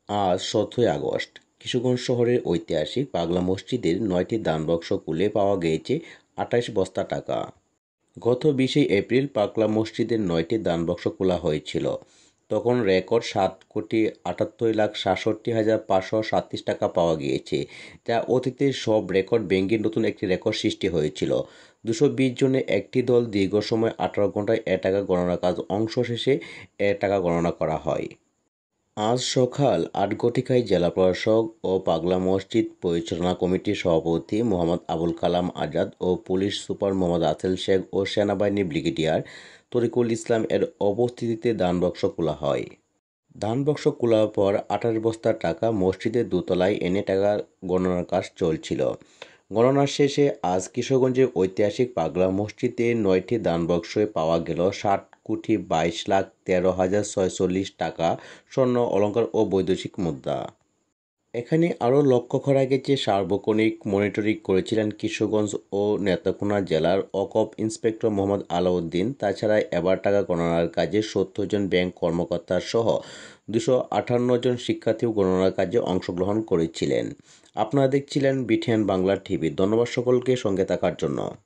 আজ ১৭ই আগস্ট। কিশোরগঞ্জ শহরের ঐতিহাসিক পাগলা মসজিদের ৯টি দানবাক্স খুলে পাওয়া গিয়েছে ২৮ বস্তা টাকা। গত ২০শে এপ্রিল পাগলা মসজিদের ৯টি দানবাক্স খোলা হয়েছিল। তখন রেকর্ড ৭,৭৮,৬৭,৫৩৭ টাকা পাওয়া গিয়েছে, যা অতীতের সব রেকর্ড ভেঙে নতুন একটি রেকর্ড সৃষ্টি হয়েছিল। ২২০ জনের একটি দল দীর্ঘ সময় ১৮ ঘন্টায় এ টাকা গণনার কাজ অংশ শেষে এ টাকা গণনা করা হয়। আজ সকাল ৮ ঘটিকায় জেলা প্রশাসক ও পাগলা মসজিদ পরিচালনা কমিটির সভাপতি মোহাম্মদ আবুল কালাম আজাদ ও পুলিশ সুপার মোহাম্মদ রাসেল শেখ ও সেনাবাহিনী ব্রিগেডিয়ার তরিকুল ইসলাম এর উপস্থিতিতে দানবাক্স খোলা হয়। দানবাক্স খোলার পর ২৮ বস্তা টাকা মসজিদের দোতলায় এনে টাকা গণনার কাজ চলছিল। গণনা শেষে আজ কিশোরগঞ্জের ঐতিহাসিক পাগলা মসজিদে ৯টি দানবাক্সে পাওয়া গেল ৭,২২,১৩,৬৪০ টাকা, স্বর্ণ অলংকার ও বৈদেশিক মুদ্রা। এখানে আরও লক্ষ্য করা গেছে, সার্বক্ষণিক মনিটরিং করেছিলেন কিশোরগঞ্জ ও নেত্রকোনা জেলার ওকফ ইন্সপেক্টর মোহাম্মদ আলাউদ্দিন। তাছাড়া এবার টাকা গণনার কাজে ৭০ জন ব্যাংক কর্মকর্তা সহ ২৫৮ জন শিক্ষার্থীও গণনার কাজে অংশগ্রহণ করেছিলেন। আপনারা দেখছিলেন বিটিএন বাংলা টিভি। ধন্যবাদ সকলকে সঙ্গে থাকার জন্য।